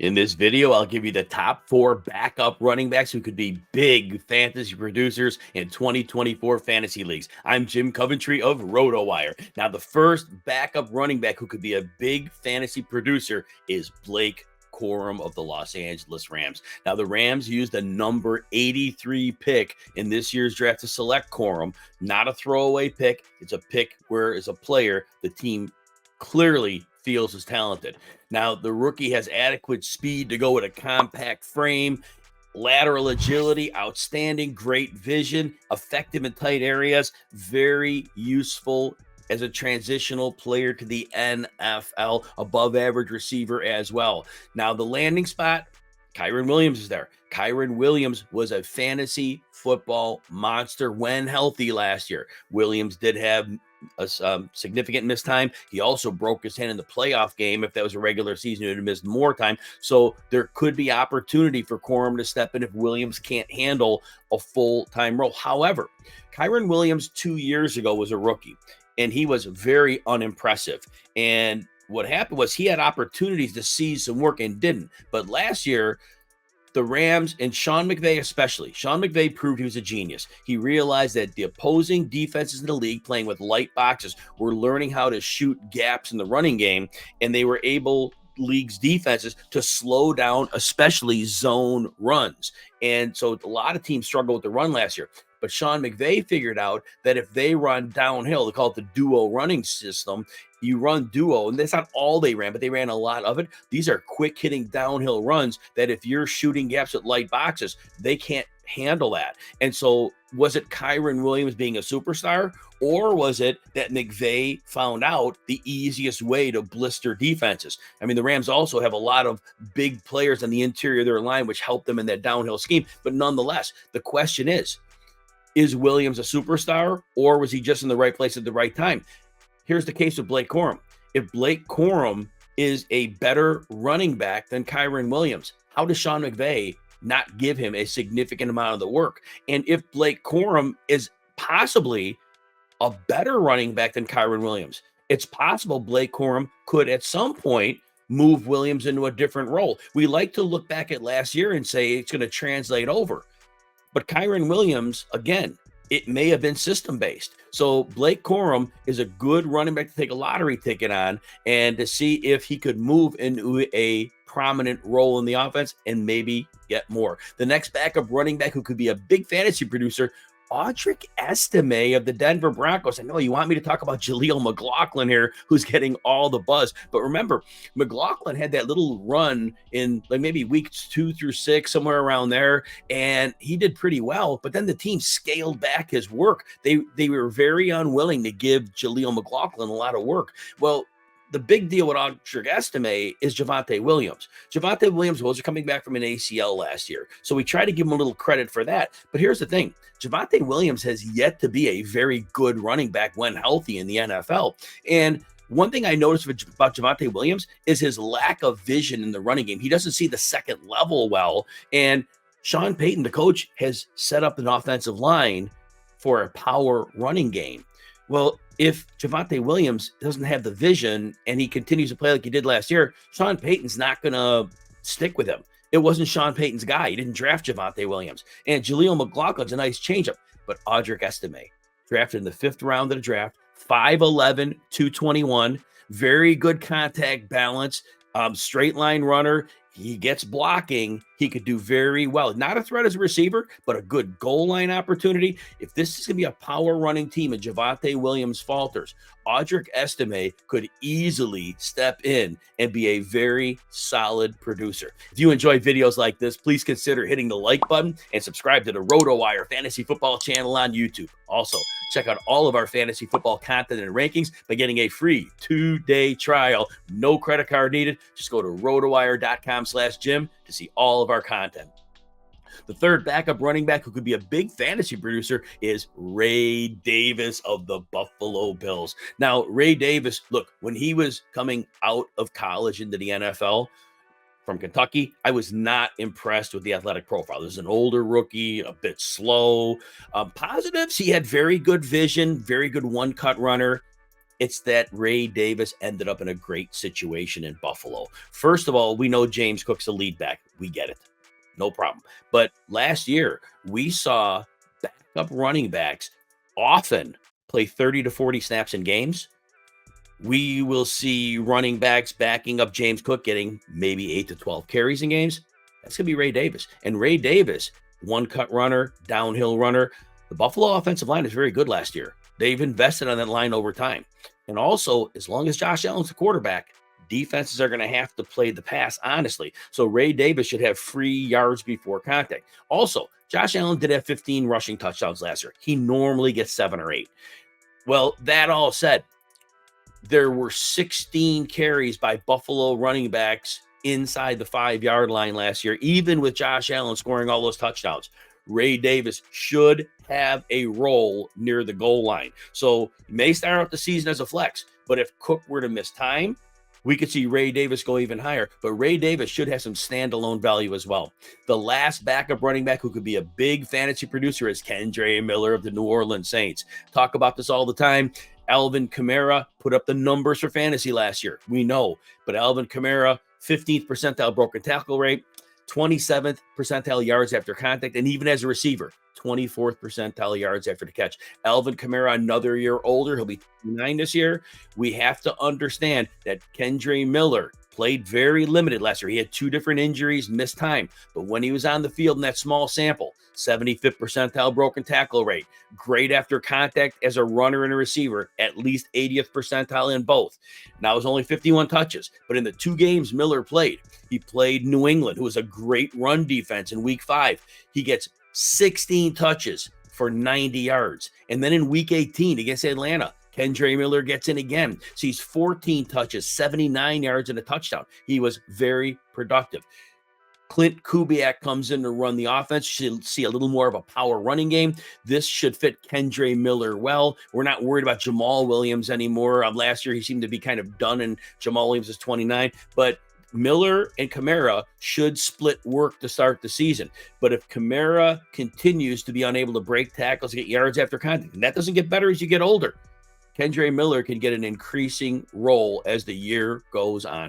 In this video, I'll give you the top 4 backup running backs who could be big fantasy producers in 2024 fantasy leagues. I'm Jim Coventry of RotoWire. Now, the first backup running back who could be a big fantasy producer is Blake Corum of the Los Angeles Rams. Now, the Rams used the number 83 pick in this year's draft to select Corum. Not a throwaway pick. It's a pick where, as a player, the team clearly feels is talented. Now, the rookie has adequate speed to go with a compact frame, lateral agility, outstanding, great vision, effective in tight areas, very useful as a transitional player to the NFL, above average receiver as well. Now, the landing spot, Kyren Williams is there. Kyren Williams was a fantasy football monster when healthy last year. Williams did have a significant missed time. He also broke his hand in the playoff game. If that was a regular season, he would have missed more time. So there could be opportunity for Corum to step in if Williams can't handle a full-time role. However, Kyren Williams 2 years ago was a rookie, and he was very unimpressive. And what happened was he had opportunities to see some work and didn't. But last year, the Rams and Sean McVay especially, Sean McVay proved he was a genius. He realized that the opposing defenses in the league playing with light boxes were learning how to shoot gaps in the running game, and they were able, league's defenses, to slow down especially zone runs. And so a lot of teams struggled with the run last year. But Sean McVay figured out that if they run downhill, they call it the duo running system. You run duo, and that's not all they ran, but they ran a lot of it. These are quick hitting downhill runs that if you're shooting gaps at light boxes, they can't handle that. And so was it Kyren Williams being a superstar, or was it that McVay found out the easiest way to blister defenses? I mean, the Rams also have a lot of big players on the interior of their line, which help them in that downhill scheme. But nonetheless, the question is Williams a superstar, or was he just in the right place at the right time? Here's the case with Blake Corum. If Blake Corum is a better running back than Kyren Williams, how does Sean McVay not give him a significant amount of the work? And if Blake Corum is possibly a better running back than Kyren Williams, it's possible Blake Corum could at some point move Williams into a different role. We like to look back at last year and say it's going to translate over. But Kyren Williams, again, it may have been system-based. So Blake Corum is a good running back to take a lottery ticket on and to see if he could move into a prominent role in the offense and maybe get more. The next backup running back who could be a big fantasy producer, Audric Estime of the Denver Broncos. I know you want me to talk about Jaleel McLaughlin here, who's getting all the buzz. But remember, McLaughlin had that little run in like maybe weeks 2 through 6, somewhere around there, and he did pretty well. But then the team scaled back his work. They were very unwilling to give Jaleel McLaughlin a lot of work. Well, the big deal with Audric Estime is Javonte Williams. Javonte Williams was coming back from an ACL last year, so we try to give him a little credit for that. But here's the thing. Javonte Williams has yet to be a very good running back when healthy in the NFL. And one thing I noticed about Javonte Williams is his lack of vision in the running game. He doesn't see the second level well. And Sean Payton, the coach, has set up an offensive line for a power running game. Well, if Javonte Williams doesn't have the vision and he continues to play like he did last year, Sean Payton's not going to stick with him. It wasn't Sean Payton's guy. He didn't draft Javonte Williams. And Jaleel McLaughlin's a nice changeup. But Audric Estime, drafted in the 5th round of the draft, 5'11", 221, very good contact balance, straight line runner. He gets blocking. He could do very well. Not a threat as a receiver, but a good goal line opportunity. If this is going to be a power running team and Javonte Williams falters, Audric Estime could easily step in and be a very solid producer. If you enjoy videos like this, please consider hitting the like button and subscribe to the RotoWire Fantasy Football channel on YouTube. Also, check out all of our fantasy football content and rankings by getting a free 2-day trial. No credit card needed. Just go to rotowire.com/Jim to see all of our content. The third backup running back who could be a big fantasy producer is Ray Davis of the Buffalo Bills. Now, Ray Davis, look, when he was coming out of college into the NFL from Kentucky, I was not impressed with the athletic profile. This is an older rookie, a bit slow. Positives, he had very good vision, very good one-cut runner. It's that Ray Davis ended up in a great situation in Buffalo. First of all, we know James Cook's the lead back. We get it. No problem. But last year, we saw backup running backs often play 30 to 40 snaps in games. We will see running backs backing up James Cook getting maybe 8 to 12 carries in games. That's going to be Ray Davis. And Ray Davis, one cut runner, downhill runner. The Buffalo offensive line is very good last year. They've invested on that line over time. And also, as long as Josh Allen's the quarterback, defenses are going to have to play the pass honestly. So Ray Davis should have free yards before contact. Also, Josh Allen did have 15 rushing touchdowns last year. He normally gets 7 or 8. Well, that all said, there were 16 carries by Buffalo running backs inside the 5-yard line last year, even with Josh Allen scoring all those touchdowns. Ray Davis should have a role near the goal line. So he may start out the season as a flex, but if Cook were to miss time, we could see Ray Davis go even higher. But Ray Davis should have some standalone value as well. The last backup running back who could be a big fantasy producer is Kendre Miller of the New Orleans Saints. Talk about this all the time. Alvin Kamara put up the numbers for fantasy last year. We know. But Alvin Kamara, 15th percentile broken tackle rate, 27th percentile yards after contact, and even as a receiver, 24th percentile yards after the catch. Alvin Kamara, another year older. He'll be 29 this year. We have to understand that Kendre Miller played very limited last year. He had 2 different injuries, missed time. But when he was on the field in that small sample, 75th percentile broken tackle rate, great after contact as a runner and a receiver, at least 80th percentile in both. Now, it was only 51 touches, but in the 2 games Miller played, he played New England, who was a great run defense in week 5. He gets 16 touches for 90 yards. And then in week 18 against Atlanta, Kendre Miller gets in again. Sees 14 touches, 79 yards, and a touchdown. He was very productive. Clint Kubiak comes in to run the offense. Should see a little more of a power running game. This should fit Kendre Miller well. We're not worried about Jamal Williams anymore. Last year, he seemed to be kind of done, and Jamal Williams is 29. But Miller and Kamara should split work to start the season. But if Kamara continues to be unable to break tackles, get yards after contact, and that doesn't get better as you get older, Kendre Miller can get an increasing role as the year goes on.